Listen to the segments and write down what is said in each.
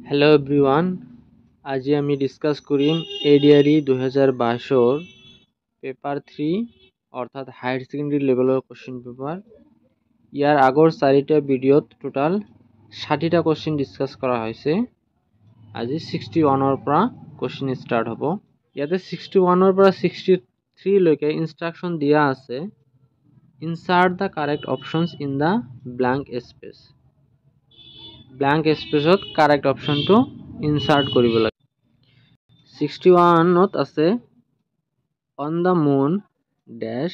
Hello everyone, आज आमी discuss करिम एडिआरई 2022 paper 3 अर्थात हायर सेकेंडरी लेवलर क्वेश्चन पेपर। यार आगर 4टा भिडिओत टोटाल 60टा क्वेश्चन डिसकास करा होइसे। आज 61 পৰা क्वेश्चन स्टार्ट हबो। ইয়াতে 61 পৰা 63 লৈকে ইনস্ট্রাকশন দিয়া আছে। Insert the correct options in the blank space। Blank স্পেসত কারেক্ট অপশনটো ইনসার্ট কৰিব লাগে। 61ত আছে on the moon dash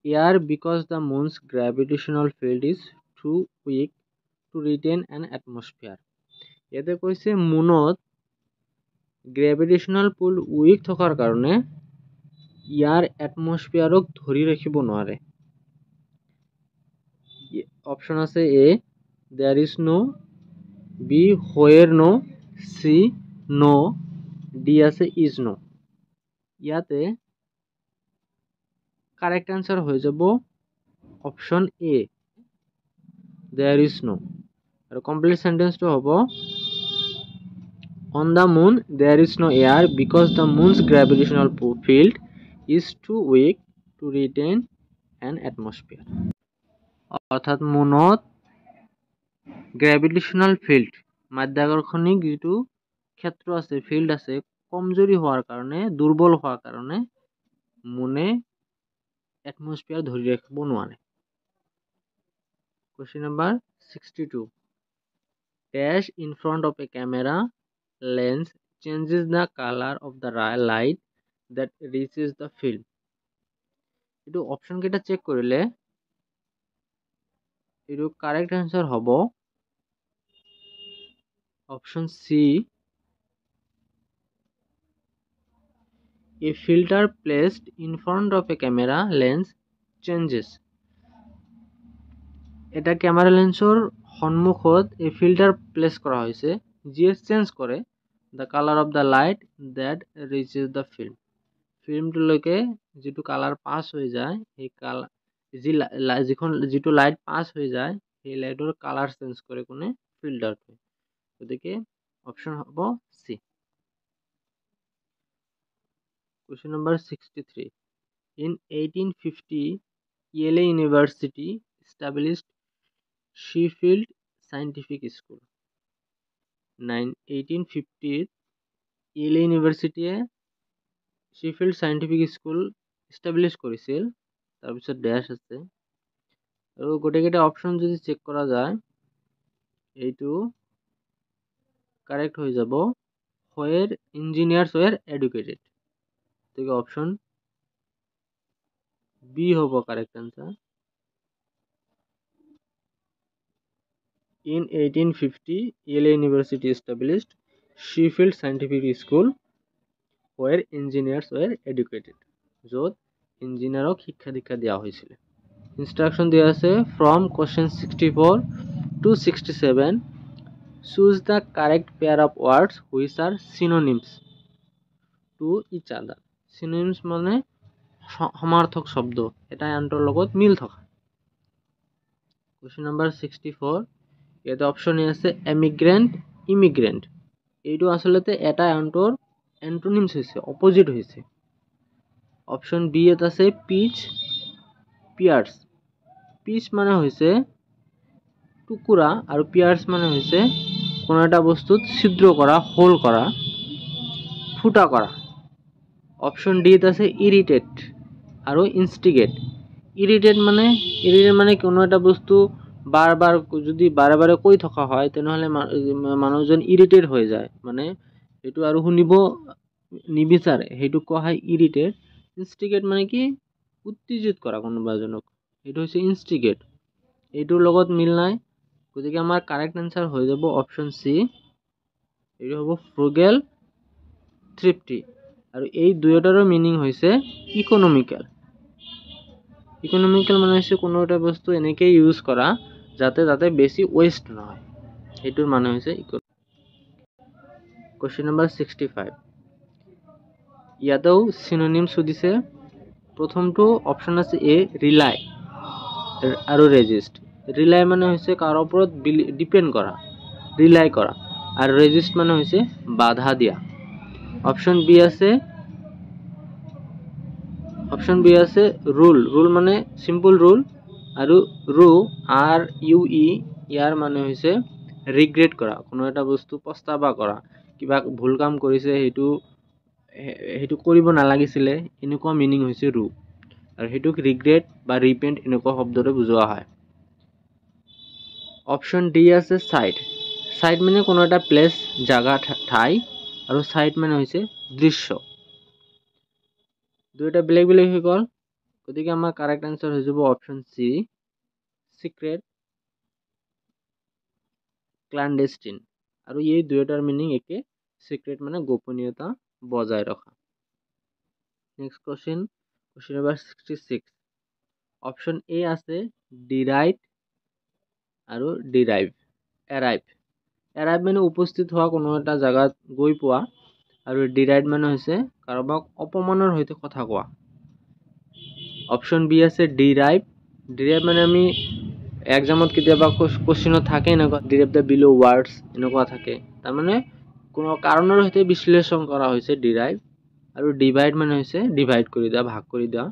air because the moon's gravitational field is too weak to retain an atmosphere। ইয়াতে কৈছে মুনত গ্ৰেভিটেশনাল পুল উইক থকাৰ কাৰণে ইয়াৰ এটমস্ফিয়াৰক ধৰি ৰাখিব নোৱাৰে। অপশন আছে এ there is no, B where no, C no, D আছে is no। ইয়াতে কারেক্ট আনসার হয়ে যাব option A there is no। আর কমপ্লিট সেন্টেন্সটো হ'ব on the moon there is no air because the moon's gravitational field is too weak to retain an atmosphere। অর্থাৎ মুনত গ্ৰেভিটেশনাল field মাধ্যাকৰ্ষণিক যেটো ক্ষেত্ৰ আছে ফিল্ড আছে কমজোৰি হোৱাৰ কাৰণে দুৰ্বল হোৱাৰ কাৰণে মুনে এটমস্ফিয়াৰ ধৰি ৰাখিব নোৱাৰে। Question number 62 dash in front of a camera lens changes the color of the light that reaches the film। এটো অপশন কেটা চেক কৰিলে এটো কারেক্ট আনসার হ'ব Option C, a filter placed in front of a camera lens changes। এটা camera লেন্সৰ সন্মুখত এই filter place কৰা হৈছে যিয়ে চেঞ্জ কৰে the color of the light that reaches the film। ফিল্মটোলৈকে যেটো কালাৰ পাস হৈ যায় এই কালাৰ যেটো লাইট পাস হৈ যায় সেই লাইটৰ কালাৰ চেঞ্জ কৰে কোনে ফিল্টাৰটো। ওদিকে অপশন হ'ব C. Question number 63 in 1850 Yale University established Sheffield Scientific School। 1850 Yale University Sheffield Scientific School establish কৰিছিল। তাৰ পিছত ড্যাশ আছে আৰু গোটেইকেইটা অপশন যদি চেক কৰা যায় এইটো কারেক্ট হয়ে যাব where engineers were educated। তো অপশন বি হ'ব correct answer. In 1850 Yale University established Sheffield Scientific School where engineers were educated। য'ত ইঞ্জিনিয়াৰক শিক্ষা দীক্ষা দিয়া হৈছিল। ইনস্ট্রাকশন দিয়া আছে from question 64 to 67 choose the correct pair of words which are synonyms to each other। synonyms মানে সমাৰ্থক শব্দ এটা আনটোৰ লগত মিল থকা। কোৱেশ্চন নম্বৰ 64 ইয়াতে অপশন এ আছে এমিগ্ৰেন্ট ইমিগ্ৰেন্ট। এইটো আসলতে এটা আনটোৰ এন্টোনিমস হৈছে অপোজিট হৈছে। অপশন বি এত আছে পিচ পিয়াৰ্স। পিচ মানে হৈছে টুকুৰা আৰু পিয়াৰ্স মানে হৈছে কোনো এটা বস্তুত ছিদ্ৰ কৰা হোল কৰা ফুটা কৰা। অপশন ডি ত আছে ইৰিটেট আৰু ইনস্টিগেট। ইৰিটেট মানে কোনো এটা বস্তু বাৰবাৰ যদি বাৰে বাৰে কৈ থকা হয় তেনেহলে মানুহজন ইৰিটেট হৈ যায় মানে এটো আৰু শুনিব নিবিচাৰে হেতু কোৱা হয় ইৰিটেট। ইনস্টিগেট মানে কি উত্তেজিত কৰা কোনোবা এজনক এটো হৈছে ইনস্টিগেট। এইটোৰ লগত মিল নাই গতিকে আমাৰ কাৰেক্ট আনসাৰ হৈ যাব অপশন সি এটো হ'ব ফ্ৰুগেল থ্ৰিফটি। আৰু এই দুয়োটাৰৰ মিনিং হৈছে ইকোনমিক্যাল। ইকোনমিক্যাল মানে হৈছে কোনো এটা বস্তু এনেকে ইউজ কৰা যাতে বেছি ওয়েস্ট নহয় এটোৰ মানে হৈছে কোৱেশ্চন নম্বৰ 65 ইয়াতেও সিনোনিমস দিছে। প্ৰথমটো অপশন আছে এ ৰিলাই আৰু ৰেজিষ্ট। ৰিলাই মানে হৈছে কাৰো ওপৰত ডিপেন্ড কৰা ৰিলাই কৰা আৰু ৰেজিষ্ট মানে হৈছে বাধা দিয়া। অপশ্যন বি আছে ৰুল। ৰুল মানে সিম্পল ৰুল, আৰু RUE ইয়াৰ মানে হৈছে ৰিগ্ৰেট কৰা, কোনো এটা বস্তু পস্তাবা কৰা, কিবা ভুল কাম কৰিছে সেইটো কৰিব নালাগিছিলে, এনেকুৱা মিনিং হৈছে ৰু, আৰু সেইটোক ৰিগ্ৰেট বা ৰিপেণ্ট এনেকুৱা শব্দৰে বুজোৱা হয়। অপশ্যন ডি আছে চাইট। চাইট মানে কোনো এটা প্লেচ, জাগা, ঠাই, আৰু চাইট মানে হৈছে দৃশ্য। দুইটা বেলেগ বেলেগ হৈ গ'ল, গতিকে আমাৰ কাৰেক্ট আনসাৰ হৈ যাব অপশ্যন সি, সিক্ৰেট, ক্লান্ডেষ্টিন। আৰু এই দুয়োটাৰ মিনিং একে, সিক্ৰেট মানে গোপনীয়তা বজাই ৰখা। Next question number 66। Option A আছে ডিৰাইভ আৰু ডিৰাইভ। এৰাইভ মানে উপস্থিত হোৱা, কোনো এটা জাগাত গৈ পোৱা, আৰু ডিৰাইভ মানে হৈছে কাৰোবাক অপমানৰ সৈতে কথা কোৱা। অপশ্যন বি আছে ডিৰাইভ। ডিৰাইভ মানে আমি এক্সামত কেতিয়াবা কোশ্চেনত থাকে এনেকুৱা, ডিৰাইভ দ্য বিলো ওয়াৰ্ডস এনেকুৱা থাকে, তাৰমানে কোনো কাৰণৰ সৈতে বিশ্লেষণ কৰা হৈছে ডিৰাইভ। আৰু ডিভাইড মানে হৈছে ডিভাইড কৰি দিয়া, ভাগ কৰি দিয়া।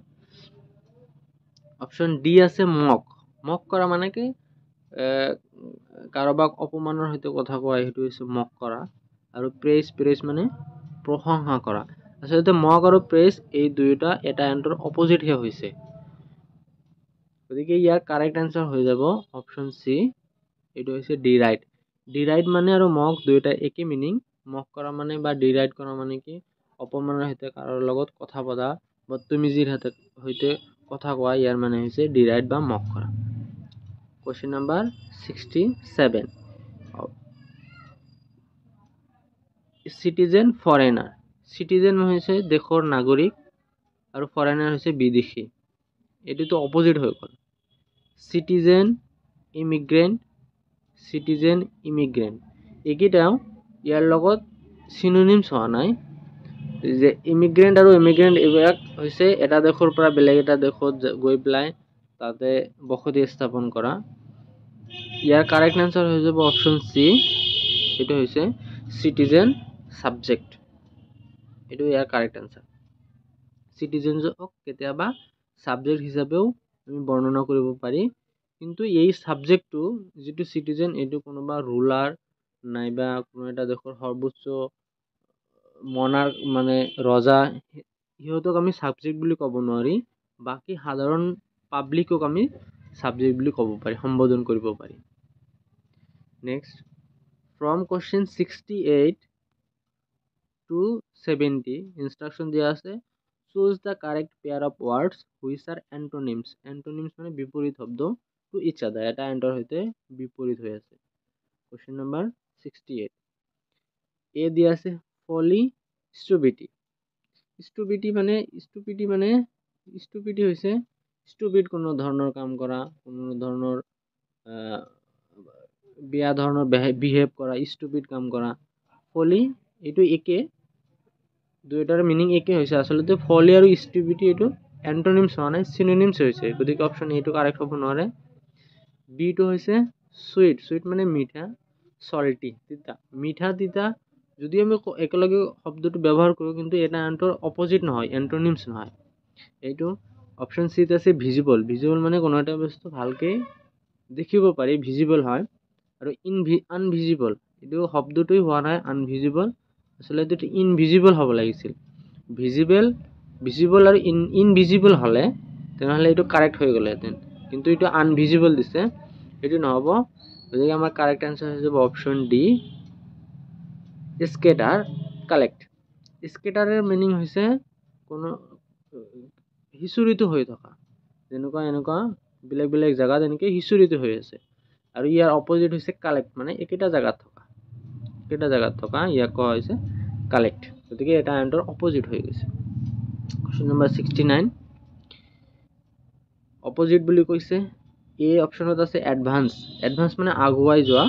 অপশ্যন ডি আছে মক। মক কৰা মানে কি কাৰোবাক অপমানৰ সৈতে কথা কোৱা, সেইটো হৈছে মক কৰা। আৰু প্ৰেজ মানে প্ৰশংসা কৰা। আচলতে মক আৰু প্ৰেজ এই দুয়োটা এটা আনটোৰ অপজিটহে হৈছে, গতিকে ইয়াৰ কাৰেক্ট আনসাৰ হৈ যাব অপশ্যন সি, এইটো হৈছে ডিৰাইড। ডিৰাইড মানে আৰু মক দুয়োটা একে মিনিং। মক কৰা মানে বা ডিৰাইড কৰা মানে কি অপমানৰ সৈতে কাৰোৰ লগত কথা পতা, বদতমিজিৰ সৈতে কথা কোৱা, ইয়াৰ মানে হৈছে ডিৰাইড বা মক কৰা। Question number 67। Citizen, foreigner. Citizen হৈছে দেশৰ নাগৰিক, আৰু ফৰেনাৰ হৈছে বিদেশী। এইটোতো অপজিট হৈ গ'ল। সিটিজেন, ইমিগ্ৰেণ্ট, সিটিজেন, ইমিগ্ৰেণ্ট এইকেইটাও ইয়াৰ লগত চিনোনিমছ হোৱা নাই। যে ইমিগ্ৰেণ্ট আৰু ইমিগ্ৰেণ্ট এইবিলাক হৈছে এটা দেশৰ পৰা বেলেগ এটা দেশত গৈ পেলাই তাতে বসতি স্থাপন কৰা। ইয়াৰ কাৰেক্ট আনসাৰ হৈ যাব অপশ্যন সি, এইটো হৈছে সিটিজেন সাবজেক্ট, এইটো ইয়াৰ কাৰেক্ট আনসাৰ। সিটিজেনক কেতিয়াবা সাবজেক্ট হিচাপেও আমি বৰ্ণনা কৰিব পাৰি, কিন্তু এই সাবজেক্টটো যিটো সিটিজেন, এইটো কোনোবা ৰুলাৰ নাইবা কোনো এটা দেশৰ সৰ্বোচ্চ মনাৰ্ক মানে ৰজা, সিহঁতক আমি সাবজেক্ট বুলি ক'ব নোৱাৰি, বাকী সাধাৰণ পাব্লিকক আমি সাবজেক্ট বুলি ক'ব পাৰি, সম্বোধন কৰিব পাৰি। Next, from question 68 to 70 instruction দিয়া আছে, choose the correct pair of words which are antonyms. Antonyms মানে বিপরীত শব্দ, টু ইচ আদার, এটা এন্টার হইতে বিপরীত হয়ে আছে। কোশ্চেন নাম্বার 68 এ দিয়া আছে ফলি, স্টুপিটি। স্টুপিটি হৈছে স্টুপিড কোনো ধৰণৰ কাম কৰা, কোনো ধৰণৰ বেয়া ধৰণৰ বিহেভ কৰা, স্টুপিড কাম কৰা। ফলি এইটো একে, দুয়োটাৰ মিনিং একে হৈছে। আচলতে ফলি আৰু স্টুপিটি এইটো এন্টোনিমছ হোৱা নাই, চিনোনিমছ হৈছে, গতিকে অপশ্যন এইটো কাৰেক্ট হ'ব নোৱাৰে। বিটো হৈছে সুইট। সুইট মানে মিঠা, সল্টি তিতা, মিঠা তিতা যদি আমি একেলগে শব্দটো ব্যৱহাৰ কৰোঁ, কিন্তু এটা আনটোৰ অপজিট নহয়, এন্টোনিমছ নহয়। এইটো অপশ্যন চিত আছে ভিজিবল। ভিজিবল মানে কোনো এটা বস্তু ভালকৈ দেখিব পাৰি, ভিজিবল হয়। আৰু আনভিজিবল, এইটো শব্দটোই হোৱা নাই আনভিজিবল, আচলতে এইটো ইনভিজিবল হ'ব লাগিছিল। ভিজিবল আৰু ইনভিজিবল হ'লে তেনেহ'লে এইটো কাৰেক্ট হৈ গ'লহেঁতেন, কিন্তু এইটো আনভিজিবল দিছে, এইটো নহ'ব। গতিকে আমাৰ কাৰেক্ট আনসাৰ হৈ যাব অপশ্যন ডি, স্কেটাৰ, কালেক্ট। স্কেটাৰৰ মিনিং হৈছে কোনো সিঁচৰিত হৈ থকা, যেনেকুৱা এনেকুৱা বেলেগ বেলেগ জেগাত এনেকৈ সিঁচৰিত হৈ আছে। আৰু ইয়াৰ অপজিট হৈছে কালেক্ট, মানে একেটা জেগাত থকা ইয়াক কোৱা হৈছে কালেক্ট, গতিকে এটা আনটোৰ অপজিট হৈ গৈছে। কোশ্চেন নাম্বাৰ 69 অপজিট বুলি কৈছে। এই অপশ্যনত আছে এডভান্স। এডভান্স মানে আগুৱাই যোৱা,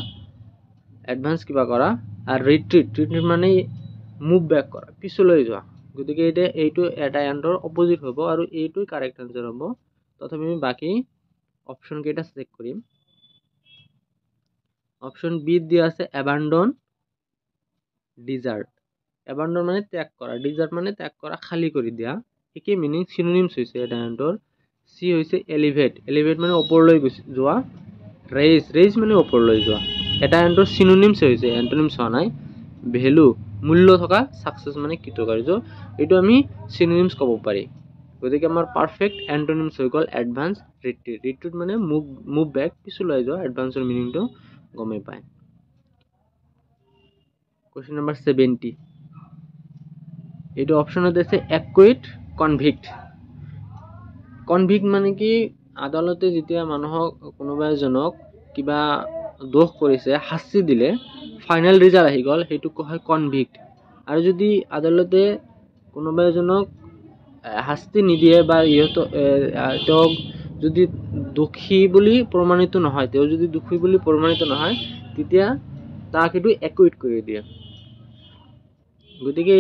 এডভান্স কিবা কৰা। আৰু ৰিট্ৰিট মানে মুভ বেক কৰা, পিছলৈ যোৱা, গতিকে এইটো এটা আনটোৰ অপজিট হ'ব, আৰু এইটোই কাৰেক্ট আনসাৰ হ'ব। তথাপি আমি বাকী অপশ্যন কেইটা চেক কৰিম। অপশ্যন বি দিয়া আছে এবান্ডন, ডিজাৰ্ট। এবান্ডন মানে ত্যাগ কৰা, ডিজাৰ্ট মানে ত্যাগ কৰা, খালি কৰি দিয়া। একেই মিনিং, সিনোনিমছ হৈছে এটা এন্টৰ। সি হৈছে এলিভেট, এলিভেট মানে ওপৰলৈ যোৱা। ৰেইজ, ৰেইজ মানে ওপৰলৈ যোৱা। এটা এন্টৰ সিনোনিমছ হৈছে, এন্টনিমছ হোৱা নাই। ভেলু মূল্য থকা, সাকসেস মানে কৃতকাৰ্য, এইটো আমি সিনোনিমছ ক'ব পাৰি। গতিকে আমাৰ পাৰফেক্ট এন্টনিমছ হৈ গ'ল এডভান্স, ৰিট্ৰিট। ৰিট্ৰিট মানে মুভ বেক, পিছলৈ যোৱা। এডভান্সৰ মিনিংটো গমেই পায়। কোৱেশ্চন নম্বৰ 70, এইটো অপশনত আছে একুইট কনভিক্ট। কনভিক্ট মানে কি, আদালতে যেতিয়া মানুহক, কোনোবা এজনক কিবা দোষ কৰিছে, শাস্তি দিলে, ফাইনেল ৰিজাল্ট আহি গ'ল, সেইটোক কোৱা হয় কনভিক্ট। আৰু যদি আদালতে কোনোবা এজনক শাস্তি নিদিয়ে বা তেওঁক যদি দোষী বুলি প্ৰমাণিত নহয়, তেওঁ যদি দোষী বুলি প্ৰমাণিত নহয়, তেতিয়া তাক এইটো একুইট কৰি দিয়ে। গতিকে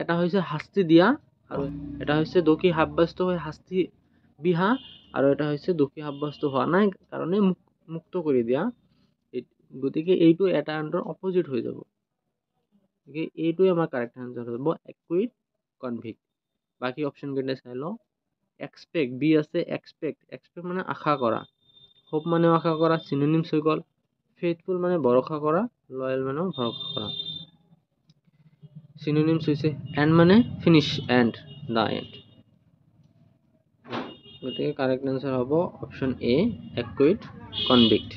এটা হৈছে শাস্তি দিয়া, আৰু এটা হৈছে দোষী সাব্যস্ত হৈ শাস্তি বিহা, আৰু এটা হৈছে দোষী সাব্যস্ত হোৱা নাই কাৰণে মুক্ত কৰি দিয়া। গতিকে এইটো এটা আনটোৰ অপজিট হৈ যাব। গতিকে এইটোৱে আমাৰ কাৰেক্ট আনসাৰ হ'ব, একুইট কনভিক্ট। বাকি অপশন কেইটা চাই লওঁ। এক্সপেক্ট, বি আছে এক্সপেক্ট। এক্সপেক্ট মানে আশা কৰা, হোপ মানে আশা কৰা, সিনোনিমছ হৈ গ'ল। ফেইথফুল মানে ভৰসা কৰা, লয়েল মানে ভৰসা কৰা। সিনোনিমছ হৈছে এন্ড মানে ফিনিশ, এন্ড, দা এন্ড। গতিকে কারেক্ট আনসার হবো option A, acute convict.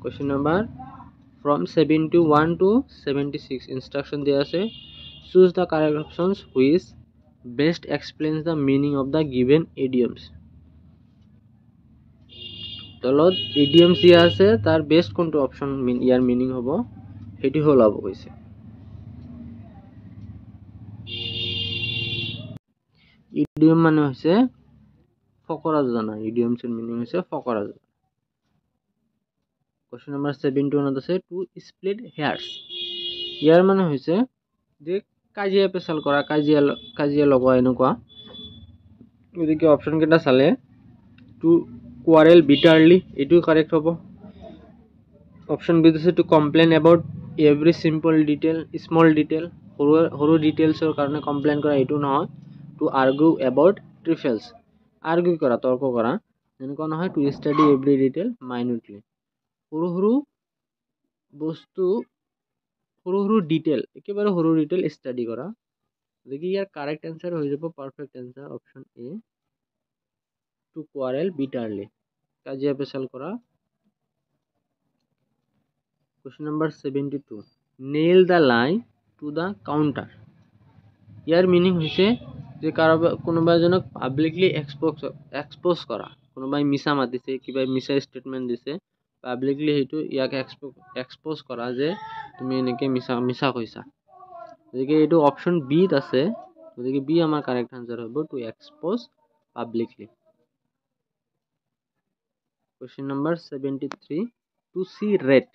Question number from 71 to 76 instruction দিয়া আছে। choose the correct options which best explains the meaning of the given idioms। তলত idioms দিয়া আছে, তাৰ বেস্ট কোনটো অপশন ইয়াৰ meaning হ'ব সেইটো হলাব কৈছে। ইডিয়ম মানে হৈছে ফকৰা যোজনা, ইডিয়মছৰ মিনিং হৈছে ফকৰা যোজনা। কোয়েশ্চন নাম্বাৰ 71 আছে টু স্প্লিট হেয়াৰ্স। ইয়াৰ মানে হৈছে যে কাজিয়া পেচাল কৰা, কাজিয়া লগোৱা এনেকুৱা। গতিকে অপশন কেইটা চালে টু কোৱাৰেল বিটাৰলি, এইটো কাৰেক্ট হ'ব। অপশন বি আছে to complain about every simple detail, small detail, সৰু ডিটেইলছৰ কাৰণে কমপ্লেইন কৰা, এইটো নহয়। টু আৰ্গু এবাউট ট্ৰিফেলছ, আৰ্গু কৰা, তৰ্ক কৰা, এনেকুৱা নহয়। টু ষ্টাডি এভৰি ডিটেইল মাইনুটলি, সৰু বস্তু, সৰু ডিটেইল, একেবাৰে সৰু ডিটেইল ষ্টাডি কৰা। গতিকে ইয়াৰ কাৰেক্ট এনসাৰ হৈ যাব, perfect answer option A, to quarrel bitterly, কাজিয়া পেচাল কৰা। Question number 72, nail the line to the counter. ইয়াৰ মিনিং হৈছে যে কোনোবা এজনক পাব্লিকলি এক্সপ'জ কৰা, কোনোবাই মিছা মাতিছে, কিবা মিছা ষ্টেটমেণ্ট দিছে, পাব্লিকলি সেইটো ইয়াক এক্সপ'জ কৰা যে তুমি এনেকৈ মিছা কৈছা। গতিকে এইটো অপশন বিত আছে, গতিকে বি আমাৰ কাৰেক্ট আনসাৰ হ'ব, to expose publicly. Question number 73, to see red,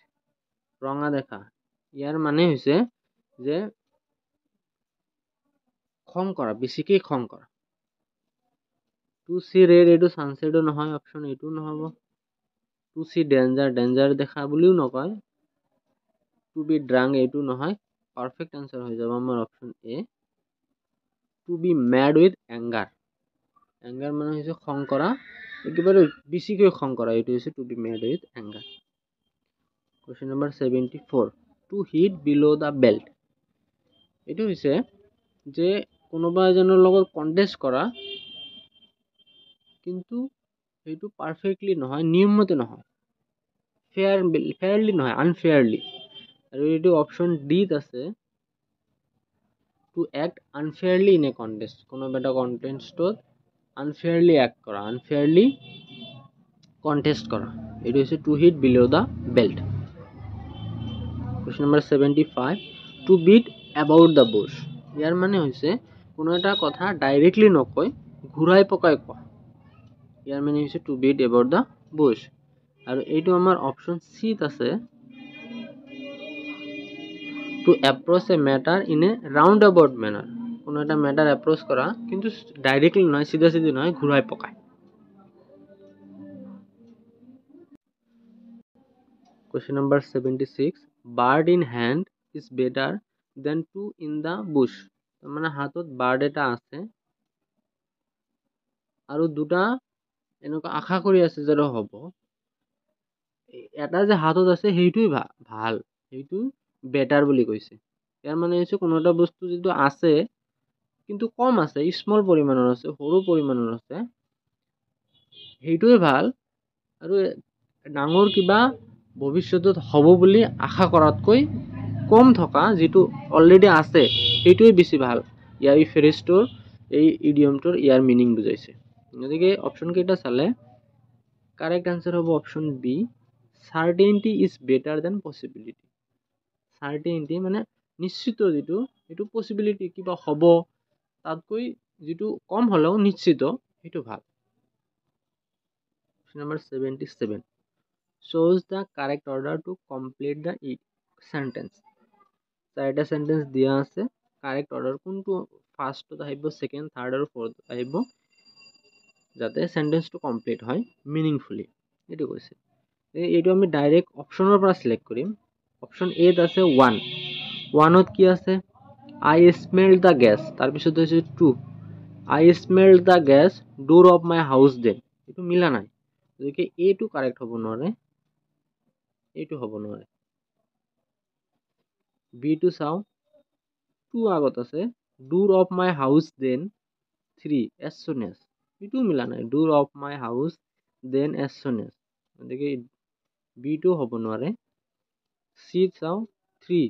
ৰঙা দেখা। ইয়াৰ মানে হৈছে যে খং কৰা, বেছিকে খং কৰা। টু সি ৰেড, এইটো সানসেটও নহয়, অপশন এইটো নহ'ব। টু সি ডেঞ্জাৰ, ডেঞ্জাৰ দেখা বুলিও নকয়। টু বি ড্ৰাংক, এইটো নহয়। পাৰফেক্ট আনসাৰ হৈ যাব আমাৰ option A, to be mad with anger. Anger মানে হৈছে খং কৰা, একেবাৰে বেছিকৈ খং কৰা, এইটো হৈছে to be mad with anger. Question number 74, to hit below the belt. এইটো হৈছে যে কোনোবা এজনৰ লগত কণ্টেষ্ট কৰা, কিন্তু সেইটো পাৰফেক্টলি নহয়, নিয়মমতে নহয়, ফেয়াৰলি নহয়, আনফেয়াৰলি। আৰু এইটো অপশন ডিত আছে, to act unfairly in a contest. কোনোবা এটা কণ্টেষ্টত আনফেয়াৰলি এক্ট কৰা, আনফেয়াৰলি কণ্টেষ্ট কৰা, এইটো হৈছে to hit below the belt. Question number 75, to beat about the bush. ইয়াৰ মানে হৈছে কোনো এটা কথা ডাইৰেক্টলি নকৈ ঘূৰাই পকাই কোৱা। ইয়াৰ মানে হৈছে to beat about the bush. আৰু এইটো আমাৰ অপশন চিত আছে, to approach a matter in a round about manner. কোনো এটা মেটাৰ এপ্ৰচ কৰা, কিন্তু ডাইৰেক্টলি নহয়, চিধা চিধি নহয়, ঘূৰাই পকাই। Question number 76, bird in hand is better than two in the bush. তাৰমানে হাতত বাৰ্ড এটা আছে আৰু দুটা এনেকুৱা আশা কৰি আছে যে হ'ব, এটা যে হাতত আছে সেইটোৱে ভাল, সেইটো বেটাৰ বুলি কৈছে। ইয়াৰ মানে হৈছে কোনো এটা বস্তু যিটো আছে কিন্তু কম আছে, স্মল পৰিমাণৰ আছে, সৰু পৰিমাণৰ আছে, সেইটোৱে ভাল। আৰু ডাঙৰ কিবা ভৱিষ্যতত হ'ব বুলি আশা কৰাতকৈ কম থকা যিটো অলৰেডি আছে সেইটোৱে বেছি ভাল। ইয়াৰ এই ফ্ৰেজটোৰ, এই ইডিয়মটোৰ ইয়াৰ মিনিং বুজাইছে। গতিকে অপশ্যন কেইটা চালে কাৰেক্ট আনসাৰ হ'ব option B, certainty is better than possibility. Certainty মানে নিশ্চিত যিটো, সেইটো পচিবিলিটি কিবা হ'ব তাতকৈ যিটো কম হ'লেও নিশ্চিত সেইটো ভাল। Number 77 shows the correct order to complete the sentence. চাৰিটা সেন্টেন্স দিয়া আছে, কাৰেক্ট অৰ্ডাৰ কোনটো ফাৰ্স্টত আহিব, সেকেন্ড, থাৰ্ড আৰু ফোর্থ আহিব যাতে সেন্টেন্সটো কমপ্লিট হয় মিনিংফুলি, এইটো কৈছে। এইটো আমি ডাইৰেক্ট অপশ্যনৰ পৰা সিলেক্ট কৰিম। অপশ্যন এত আছে 1, 1ত কি আছে, আই স্মেল দ্য গেছ, তাৰপিছত হৈছে 2, I smell the gas odour of my house then, এইটো মিলা নাই, গতিকে এইটো কাৰেক্ট হ'ব নোৱাৰে, এইটো হ'ব নোৱাৰে। বিটো চাওঁ, 2 আগত আছে, door of my house then 3 as soon as, এইটো মিলা নাই, door of my house then as soon as, গতিকে বিটো হ'ব নোৱাৰে। চি চাওঁ, 3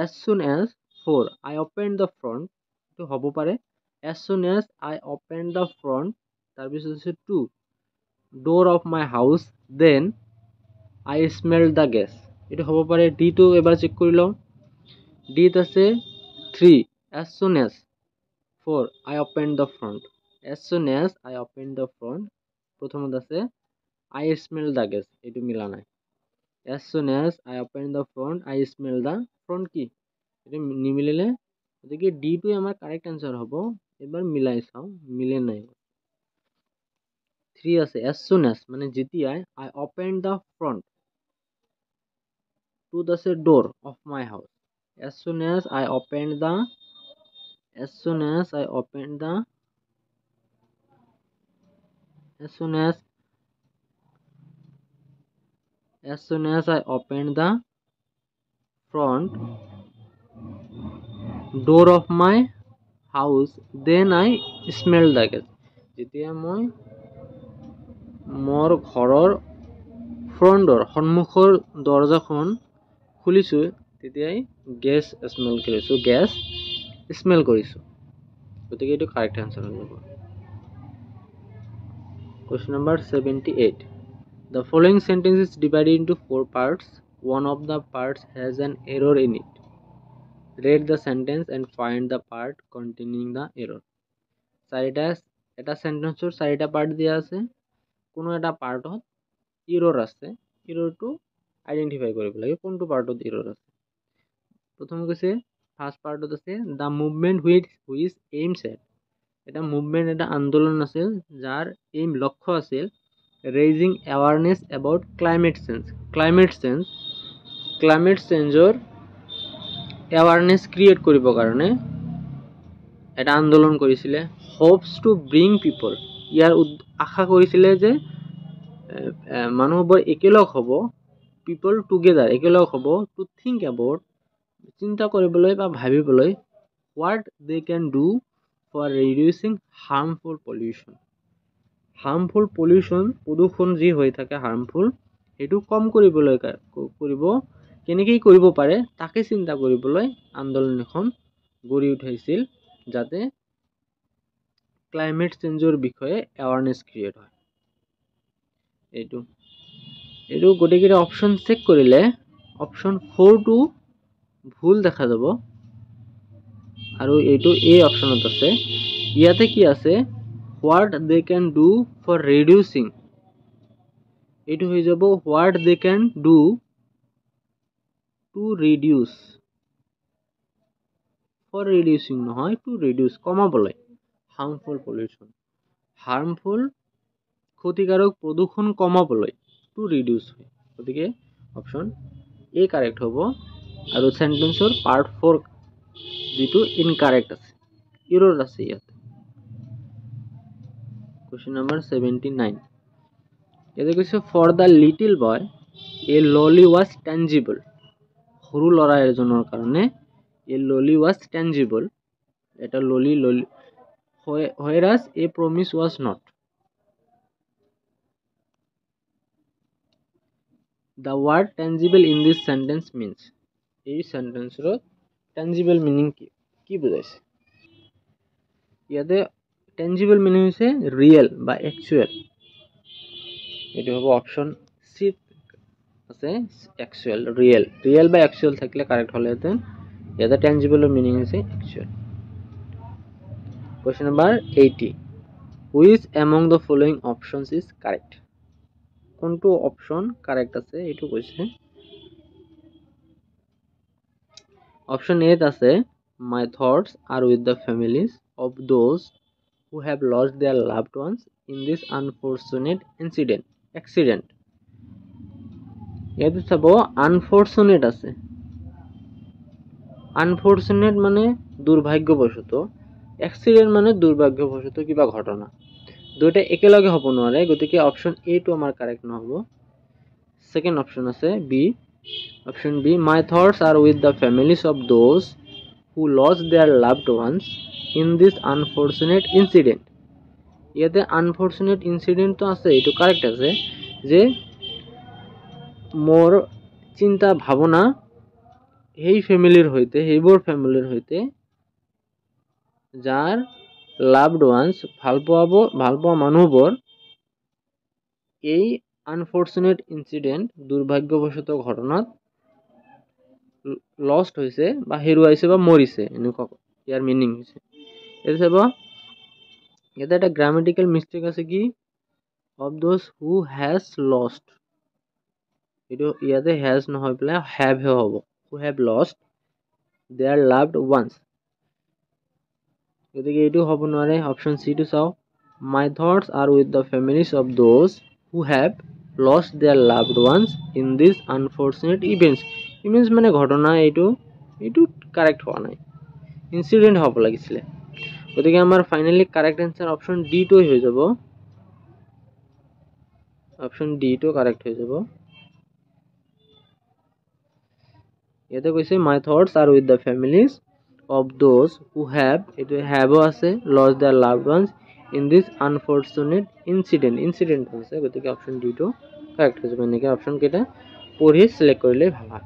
as soon as 4 I open the front, এইটো হ'ব পাৰে, as soon as I open the front, তাৰপিছত হৈছে 2 door of my house then I smell the gas, এইটো হ'ব পাৰে। ডিটো এবাৰ চেক কৰি লওঁ, ডিত আছে 3 as soon as 4 I open the front, as soon as I open the front, প্ৰথমত আছে আই স্মেল দ্য গেছ, এইটো মিলা নাই, as soon as I open the front I smell the front কি, এইটো নিমিলিলে, গতিকে ডিটোৱে আমাৰ কাৰেক্ট আনসাৰ হ'ব। এবাৰ মিলাই চাওঁ, মিলে নাই। 3 আছে এজ সুন এজ মানে যেতিয়াই, আই অপেন দ্য ফ্ৰণ্ট, 2ত আছে door of my house, as soon as I open the, as soon as I open the, as soon as I open the front door of my house then I smell the gas, যেতিয়া মই মোৰ ঘৰৰ front ডোৰ, সন্মুখৰ দৰজাখন খুলিছোঁ তেতিয়াই gas smell কৰিছোঁ, gas smell কৰিছোঁ, গতিকে এইটো কাৰেক্ট আনসাৰ হৈ যাব। Question number 78. The following sentence is divided into 4 parts. One of the parts has an error in it. Read the sentence and find the part containing the error. এটা সেন্টেন্সৰ 4টা part দিয়া আছে, কোনো এটা পাৰ্টত error আছে, এৰৰটো identify কৰিব লাগে কোনটো পাৰ্টত এৰৰ আছে। প্ৰথম কৈছে ফার্স্ট পার্টত আছে the movement which aims at, এটা মুভমেন্ট, এটা আন্দোলন আছিল যাৰ এইম লক্ষ্য আছিল raising awareness about climate change, climate চেঞ্জৰ এৱাৰনেছ ক্ৰিয়েট কৰিবৰ কাৰণে এটা আন্দোলন কৰিছিলে। হোপস টু ব্ৰিং পিপল, ইয়াৰ আশা কৰিছিলে যে মানুহবোৰ একেলগ হ'ব, পিপল টুগেডাৰ একেলগ হ'ব, টু থিংক এবাউট চিন্তা কৰিবলৈ বা ভাবিবলৈ, what they can do for reducing harmful pollution, harmful pollution প্ৰদূষণ যি হৈ থাকে হাৰ্মফুল, সেইটো কম কৰিবলৈ কেনেকৈ কৰিব পাৰে তাকে চিন্তা কৰিবলৈ আন্দোলন এখন গঢ়ি উঠাইছিল যাতে ক্লাইমেট চেঞ্জৰ বিষয়ে এৱাৰনেছ ক্ৰিয়েট হয়। এইটো গোটেইকেইটা অপশ্যন চেক কৰিলে অপশ্যন 4টো ভুল দেখা যাব আৰু এইটো এই অপশ্যনত আছে। ইয়াতে কি আছে, what they can do for reducing, এইটো হৈ যাব what they can do to reduce, for reducing নহয়, টু ৰিডিউচ কমাবলৈ, হাৰ্মফুল পলিউশ্যন, হাৰ্মফুল ক্ষতিকাৰক প্ৰদূষণ কমাবলৈ, টু ৰিডিউচ হয়, গতিকে অপশ্যন এ কাৰেক্ট হ'ব আৰু সেন্টেন্সৰ পাৰ্ট 4 যেটো ইনকাৰেক্ট আছে, এৰৰ আছে ইয়াতে। কোশ্চেন নাম্বাৰ 79 ইয়াতে কৈছে ফৰ দ্য লিটিল বয় এ ললি ওয়াজ টেঞ্জিবল। সৰু ল'ৰা এজনৰ কাৰণে এ ললি ওয়াজ টেঞ্জিবল, এটা ললি whereas a promise was not. The word tangible in this sentence means, এই সেন্টেন্সৰ tangible meaning কি বুজাইছে? ইয়াতে tangible meaning হৈছে রিয়েল বা অ্যাকচুয়াল। এটা হবে অপশন সি আছে অ্যাকচুয়াল, রিয়েল বা অ্যাকচুয়াল থাকলে কারেক্ট হলে ইয়াতে tangible এর মিনিং হৈছে actual. Question number 80 which among the following options is correct? কোনটো অপশন কারেক্ট আছে এটো কৈছে। অপশন এ আছে my thoughts are with the families of those who have lost their loved ones in this unfortunate accident. ইয়াতে চাব unfortunate আছে, unfortunate মানে দুর্ভাগ্যবশত, এক্সিডেন্ট মানে দুর্ভাগ্যবশত কিবা ঘটনা, দুইটা একেলগে হ'ব নোৱাৰে, গতিকে অপশন এ টো আমাৰ কারেক্ট নহব। সেকেন্ড অপশন আছে B, option B my thoughts are with the families of those who lost their loved ones in this unfortunate incident. ইয়াতে আনফরচুনেট ইনসিডেন্ট তো আছে, এটো কারেক্ট আছে যে মোর চিন্তা ভাবনা সেইবোৰ ফ্যামিলিৰ হৈতে যাৰ লাভড ওয়ান্স ভাল পোৱা মানুহবোৰ এই আনফৰচুনেট ইনসিডেন্ট দুৰ্ভাগ্যবশত ঘটনাত লস্ট হৈছে বা হেৰুৱাইছে বা মৰিছে, এনেকুৱা ইয়াৰ মিনিং হৈছে। এটা চাব ইয়াতে একটা গ্রামাটিক্যাল মিস্টেক আছে কি of those who has lost, এটো ইয়াতে হ্যাজ নহয় পেলাই হ্যাভ হে হ'ব, who have lost their loved ones, গতিকে এইটো হ'ব নোৱাৰে। অপশন সি টো চাও my thoughts are with the families of those who have lost their loved ones in this unfortunate events মানে ঘটনা, এইটো কারেক্ট হোৱা নাই, ইনসিডেন্ট হ'ব লাগিছিলে। গতিকে আমাৰ finally correct answer option D টো হৈ যাব, অপশন ডি টো কারেক্ট হৈ যাব। ইয়াতে কৈছে my thoughts are with the families of those who have, এটো have আছে lost their loved ones in this unfortunate incident হৈছে, গতিকে অপশন ডি টো কারেক্ট হৈ যাব। এনেকৈ অপশন কেইটা পঢ়ি সিলেক্ট কৰিলে ভাল হয়।